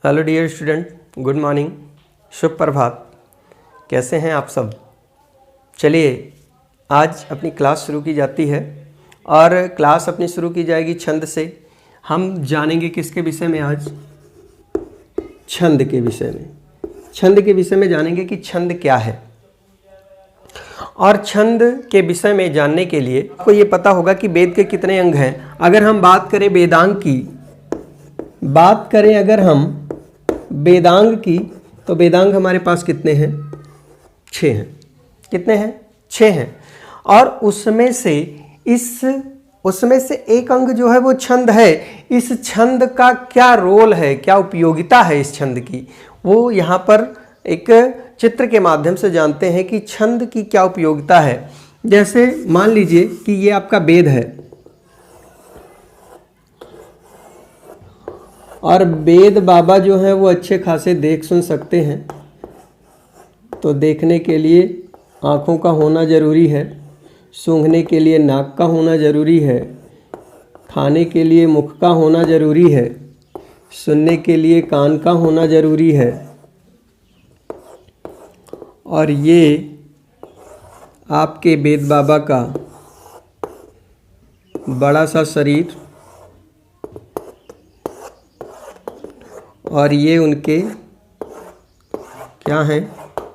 Hello dear student, good morning, शुभ प्रभात। कैसे हैं आप सब? चलिए आज अपनी क्लास शुरू की जाती है और क्लास अपनी शुरू की जाएगी छंद से। हम जानेंगे किसके विषय में आज? छंद के विषय में। छंद के विषय में जानेंगे कि छंद क्या है। और छंद के विषय में जानने के लिए आपको ये पता होगा कि वेद के कितने अंग हैं। अगर हम बात करें वेदांग की, वेदांग की तो वेदांग हमारे पास कितने हैं? 6 हैं। कितने हैं? 6 हैं। और उसमें से एक अंग जो है वो छंद है। इस छंद का क्या रोल है, क्या उपयोगिता है इस छंद की, वो यहाँ पर एक चित्र के माध्यम से जानते हैं कि छंद की क्या उपयोगिता है। जैसे मान लीजिए कि ये आपका वेद है और वेद बाबा जो हैं वो अच्छे खासे देख सुन सकते हैं, तो देखने के लिए आँखों का होना ज़रूरी है, सूंघने के लिए नाक का होना ज़रूरी है, खाने के लिए मुख का होना ज़रूरी है, सुनने के लिए कान का होना ज़रूरी है। और ये आपके वेद बाबा का बड़ा सा शरीर और ये उनके क्या हैं?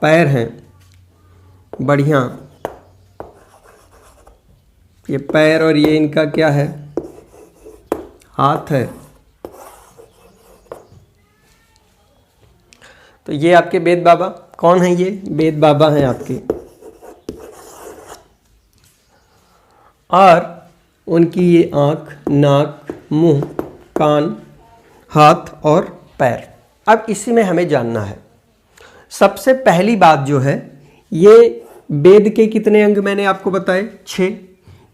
पैर हैं। बढ़िया, ये पैर और ये इनका क्या है? हाथ है। तो ये आपके वेद बाबा कौन है? ये वेद बाबा हैं आपके। और उनकी ये आँख, नाक, मुंह, कान, हाथ और पैर। अब इसी में हमें जानना है। सबसे पहली बात जो है, ये वेद के कितने अंग मैंने आपको बताए? 6।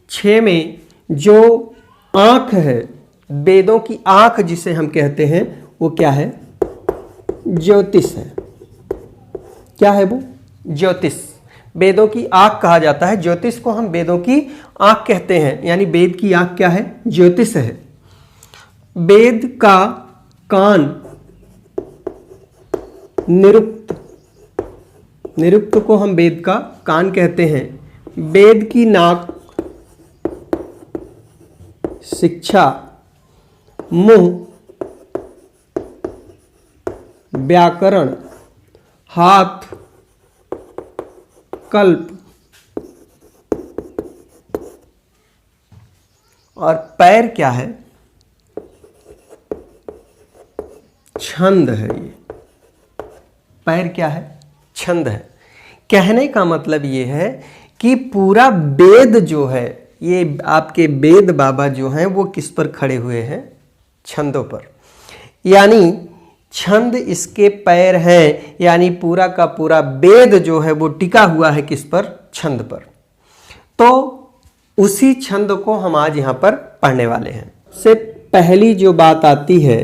6 में जो आँख है, वेदों की आँख जिसे हम कहते हैं, वो क्या है? ज्योतिष है। क्या है वो? ज्योतिष। वेदों की आँख कहा जाता है। ज्योतिष को हम वेदों की आँख कहते हैं, यानी वेद की आँख क्या है? ज्योतिष है। वेद का कान निरुक्त को हम वेद का कान कहते हैं। वेद की नाक शिक्षा, मुंह व्याकरण, हाथ कल्प और पैर क्या है? छंद है। ये पैर क्या है? छंद है। कहने का मतलब ये है कि पूरा वेद जो है, ये आपके वेद बाबा जो हैं वो किस पर खड़े हुए हैं? छंदों पर। यानी छंद इसके पैर हैं, यानी पूरा का पूरा वेद जो है वो टिका हुआ है किस पर? छंद पर। तो उसी छंद को हम आज यहाँ पर पढ़ने वाले हैं। से पहली जो बात आती है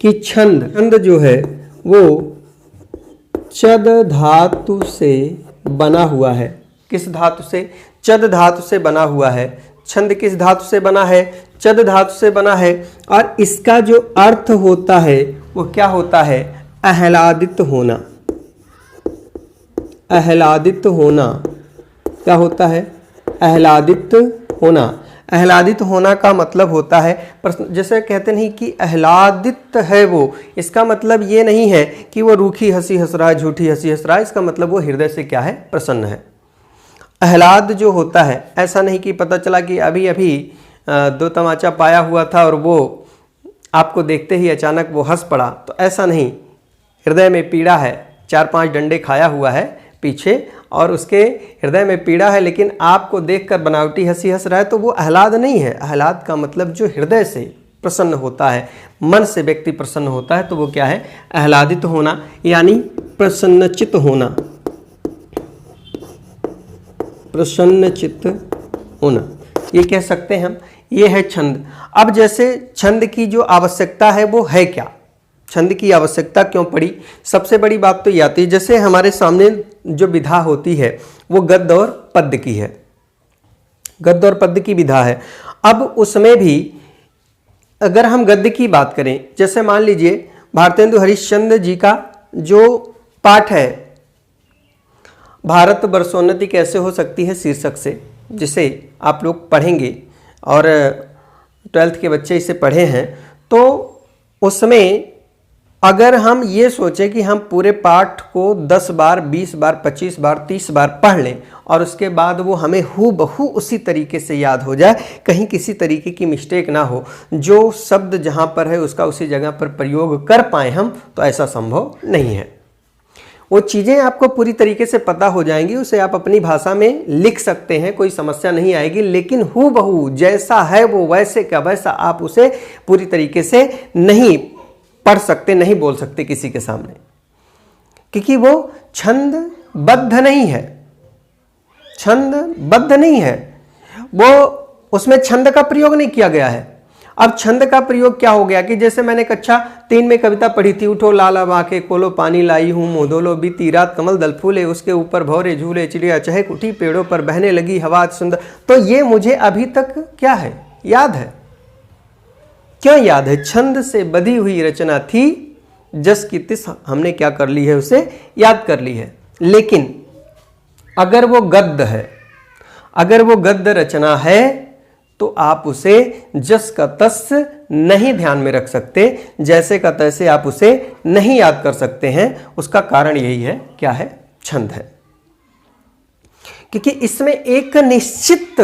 कि छंद जो है वो चद धातु से बना हुआ है। किस धातु से? चद धातु से बना हुआ है। छंद किस धातु से बना है? चद धातु से बना है। और इसका जो अर्थ होता है वो क्या होता है? आह्लादित होना। आह्लादित होना क्या होता है? आह्लादित होना। आह्लादित होना का मतलब होता है, जैसे कहते नहीं कि आह्लादित है वो, इसका मतलब ये नहीं है कि वो रूखी हंसी हंस रहा है, झूठी हंसी हंस रहा है। इसका मतलब वो हृदय से क्या है? प्रसन्न है। आह्लाद जो होता है, ऐसा नहीं कि पता चला कि अभी अभी 2 तमाचा पाया हुआ था और वो आपको देखते ही अचानक वो हंस पड़ा, तो ऐसा नहीं। हृदय में पीड़ा है, 4-5 डंडे खाया हुआ है पीछे और उसके हृदय में पीड़ा है, लेकिन आपको देखकर बनावटी हंसी हंस रहा है, तो वो आह्लाद नहीं है। आह्लाद का मतलब जो हृदय से प्रसन्न होता है, मन से व्यक्ति प्रसन्न होता है, तो वो क्या है? आह्लादित होना, यानी प्रसन्नचित्त होना। प्रसन्नचित्त होना, ये कह सकते हैं हम। ये है छंद। अब जैसे छंद की जो आवश्यकता है वो है क्या? छंद की आवश्यकता क्यों पड़ी? सबसे बड़ी बात तो ये आती है, जैसे हमारे सामने जो विधा होती है वो गद्य और पद्य की है। गद्य और पद्य की विधा है। अब उसमें भी अगर हम गद्य की बात करें, जैसे मान लीजिए भारतेंदु हरिश्चंद्र जी का जो पाठ है भारत वर्षोन्नति कैसे हो सकती है शीर्षक से, जिसे आप लोग पढ़ेंगे और 12th के बच्चे इसे पढ़े हैं, तो उसमें अगर हम ये सोचें कि हम पूरे पाठ को 10 बार 20 बार 25 बार 30 बार पढ़ लें और उसके बाद वो हमें हूबहू उसी तरीके से याद हो जाए, कहीं किसी तरीके की मिस्टेक ना हो, जो शब्द जहाँ पर है उसका उसी जगह पर प्रयोग कर पाएँ हम, तो ऐसा संभव नहीं है। वो चीज़ें आपको पूरी तरीके से पता हो जाएंगी, उसे आप अपनी भाषा में लिख सकते हैं, कोई समस्या नहीं आएगी, लेकिन हूबहू जैसा है वो वैसे का वैसा आप उसे पूरी तरीके से नहीं पढ़ सकते, नहीं बोल सकते किसी के सामने, क्योंकि वो छंदबद्ध नहीं है, छंदबद्ध नहीं है, वो उसमें छंद का प्रयोग नहीं किया गया है। अब छंद का प्रयोग क्या हो गया कि जैसे मैंने कक्षा 3 में कविता पढ़ी थी, उठो लाला बाके कोलो पानी लाई हूँ, मोदोलो बीती रात कमल दल फूले, उसके ऊपर भौरे झूले चिड़िया चहक उठी, पेड़ों पर बहने लगी हवा सुंदर। तो ये मुझे अभी तक क्या है, याद है। क्यों याद है? छंद से बधी हुई रचना थी, जस की तिस हमने क्या कर ली है, उसे याद कर ली है। लेकिन अगर वो गद्य है, अगर वो गद्य रचना है, तो आप उसे जस का तस नहीं ध्यान में रख सकते, जैसे का तैसे आप उसे नहीं याद कर सकते हैं। उसका कारण यही है, क्या है? छंद है। क्योंकि इसमें एक निश्चित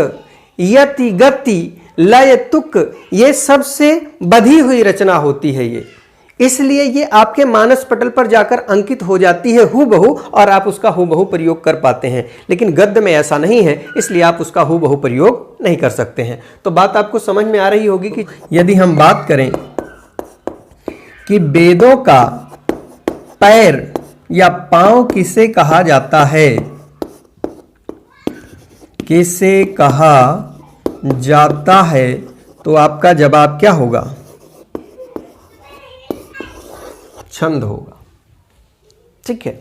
यति गति लय तुक ये सबसे बधी हुई रचना होती है ये, इसलिए ये आपके मानस पटल पर जाकर अंकित हो जाती है हूबहू, और आप उसका हूबहू प्रयोग कर पाते हैं। लेकिन गद्य में ऐसा नहीं है, इसलिए आप उसका हूबहू प्रयोग नहीं कर सकते हैं। तो बात आपको समझ में आ रही होगी कि यदि हम बात करें कि वेदों का पैर या पांव किसे कहा जाता है, किसे कहा जाता है, तो आपका जवाब क्या होगा? छंद होगा। ठीक है,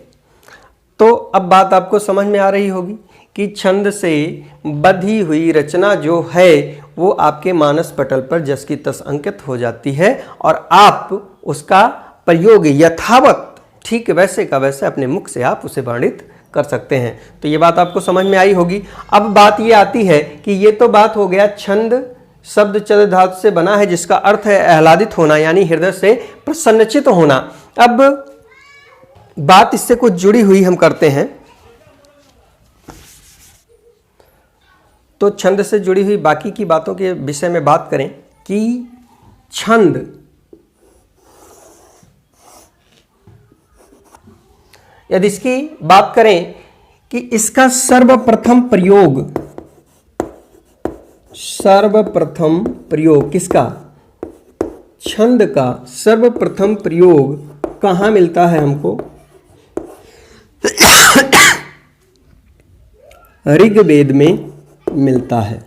तो अब बात आपको समझ में आ रही होगी कि छंद से बधी हुई रचना जो है वो आपके मानस पटल पर जस की तस अंकित हो जाती है, और आप उसका प्रयोग यथावत ठीक वैसे का वैसे अपने मुख से आप उसे वर्णित कर सकते हैं। तो ये बात आपको समझ में आई होगी। अब बात ये आती है कि ये तो बात हो गया छंद शब्द चद धातु से बना है, जिसका अर्थ है आह्लादित होना, यानी हृदय से प्रसन्नचित होना। अब बात इससे कुछ जुड़ी हुई हम करते हैं, तो छंद से जुड़ी हुई बाकी की बातों के विषय में बात करें कि छंद यदि इसकी बात करें कि इसका सर्वप्रथम प्रयोग किसका? छंद का सर्वप्रथम प्रयोग कहाँ मिलता है हमको? ऋग्वेद में मिलता है।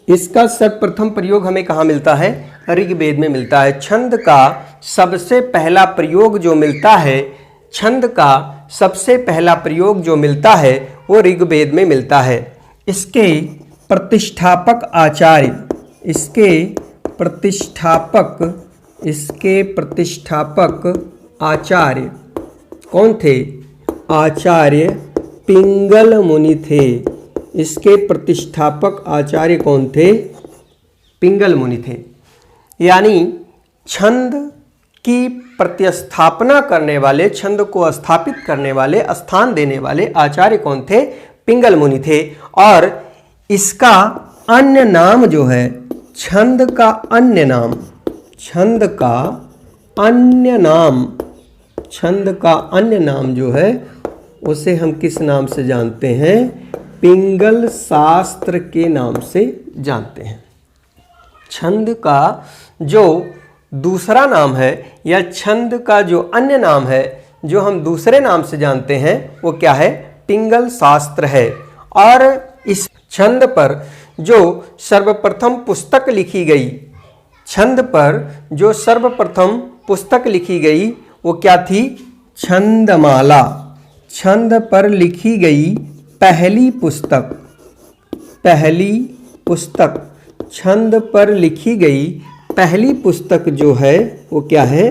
इसका सर्वप्रथम प्रयोग हमें कहाँ मिलता है? ऋग्वेद में मिलता है। छंद का सबसे पहला प्रयोग जो मिलता है, छंद का सबसे पहला प्रयोग जो मिलता है वो ऋग्वेद में मिलता है। इसके प्रतिष्ठापक आचार्य कौन थे? आचार्य पिंगल मुनि थे। इसके प्रतिष्ठापक आचार्य कौन थे? पिंगल मुनि थे। यानी छंद की प्रतिस्थापना करने वाले, छंद को स्थापित करने वाले, स्थान देने वाले आचार्य कौन थे? पिंगल मुनि थे। और इसका अन्य नाम जो है, छंद का अन्य नाम जो है उसे हम किस नाम से जानते हैं? पिंगल शास्त्र के नाम से जानते हैं। छंद का जो दूसरा नाम है या छंद का जो अन्य नाम है, जो हम दूसरे नाम से जानते हैं, वो क्या है? पिंगल शास्त्र है। और इस छंद पर जो सर्वप्रथम पुस्तक लिखी गई, छंद पर जो सर्वप्रथम पुस्तक लिखी गई वो क्या थी? छंदमाला। छंद पर लिखी गई पहली पुस्तक, छंद पर लिखी गई पहली पुस्तक जो है वो क्या है?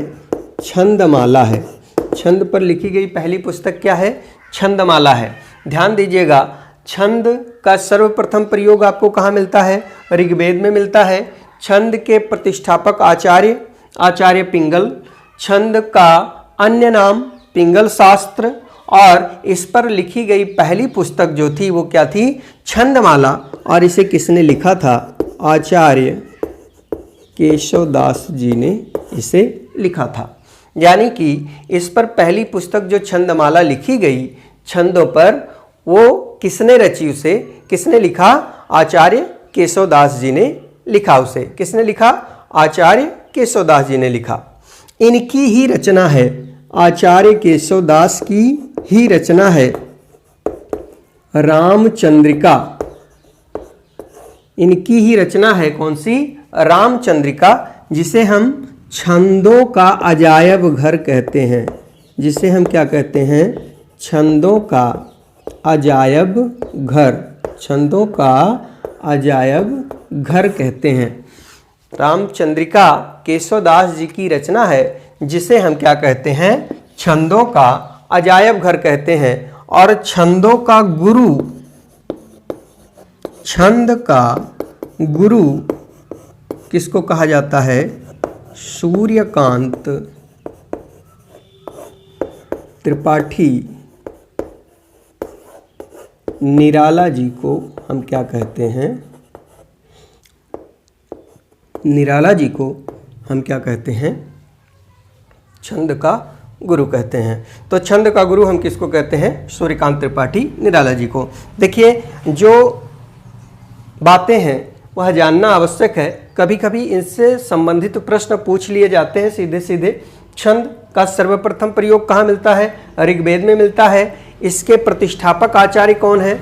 छंदमाला है। छंद पर लिखी गई पहली पुस्तक क्या है? छंदमाला है। ध्यान दीजिएगा, छंद का सर्वप्रथम प्रयोग आपको कहाँ मिलता है? ऋग्वेद में मिलता है। छंद के प्रतिष्ठापक आचार्य पिंगल, छंद का अन्य नाम पिंगल शास्त्र, और इस पर लिखी गई पहली पुस्तक जो थी वो क्या थी? छंदमाला। और इसे किसने लिखा था? आचार्य केशवदास जी ने इसे लिखा था। यानी कि इस पर पहली पुस्तक जो छंदमाला लिखी गई छंदों पर, वो किसने रची? उसे किसने लिखा? आचार्य केशवदास जी ने लिखा। उसे किसने लिखा? आचार्य केशवदास जी ने लिखा। इनकी ही रचना है, आचार्य केशवदास की ही रचना है रामचंद्रिका। इनकी ही रचना है कौन सी? रामचंद्रिका, जिसे हम छंदों का अजायब घर कहते हैं। जिसे हम क्या कहते हैं? छंदों का अजायब घर। छंदों का अजायब घर कहते हैं। रामचंद्रिका केशवदास जी की रचना है, जिसे हम क्या कहते हैं? छंदों का अजायब घर कहते हैं। और छंदों का गुरु, छंद का गुरु किसको कहा जाता है? सूर्यकांत त्रिपाठी निराला जी को हम क्या कहते हैं? निराला जी को हम क्या कहते हैं? छंद का गुरु कहते हैं। तो छंद का गुरु हम किसको कहते हैं? सूर्यकांत त्रिपाठी निराला जी को। देखिए, जो बातें हैं वह जानना आवश्यक है। कभी कभी इनसे संबंधित प्रश्न पूछ लिए जाते हैं सीधे सीधे। छंद का सर्वप्रथम प्रयोग कहाँ मिलता है? ऋग्वेद में मिलता है। इसके प्रतिष्ठापक आचार्य कौन है?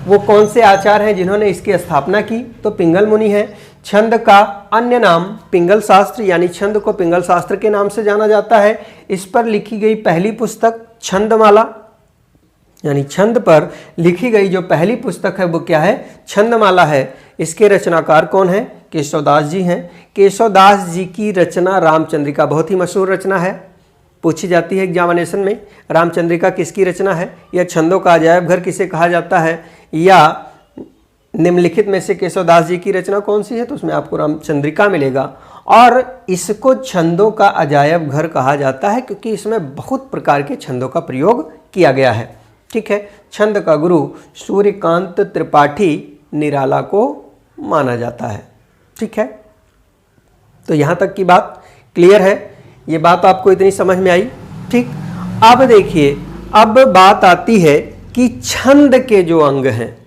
वो कौन से आचार्य हैं जिन्होंने इसकी स्थापना की? तो पिंगल मुनि है। छंद का अन्य नाम पिंगल शास्त्र, यानी छंद को पिंगल शास्त्र के नाम से जाना जाता है। इस पर लिखी गई पहली पुस्तक छंदमाला, यानी छंद पर लिखी गई जो पहली पुस्तक है वो क्या है? छंदमाला है। इसके रचनाकार कौन है? केशवदास जी हैं। केशवदास जी की रचना रामचंद्रिका बहुत ही मशहूर रचना है, पूछी जाती है एग्जामिनेशन में। रामचंद्रिका किसकी रचना है? यह छंदों का अजायब घर किसे कहा जाता है? या निम्नलिखित में से केशवदास जी की रचना कौन सी है? तो उसमें आपको रामचंद्रिका मिलेगा। और इसको छंदों का अजायब घर कहा जाता है क्योंकि इसमें बहुत प्रकार के छंदों का प्रयोग किया गया है। ठीक है। छंद का गुरु सूर्यकांत त्रिपाठी निराला को माना जाता है। ठीक है, तो यहाँ तक की बात क्लियर है। ये बात आपको इतनी समझ में आई? ठीक। अब देखिए, अब बात आती है कि छंद के जो अंग हैं,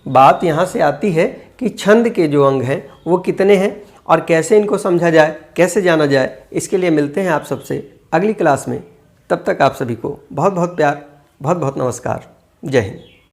बात यहाँ से आती है कि छंद के जो अंग हैं वो कितने हैं और कैसे इनको समझा जाए, कैसे जाना जाए। इसके लिए मिलते हैं आप सबसे अगली क्लास में। तब तक आप सभी को बहुत बहुत प्यार, बहुत बहुत नमस्कार। जय हिंद।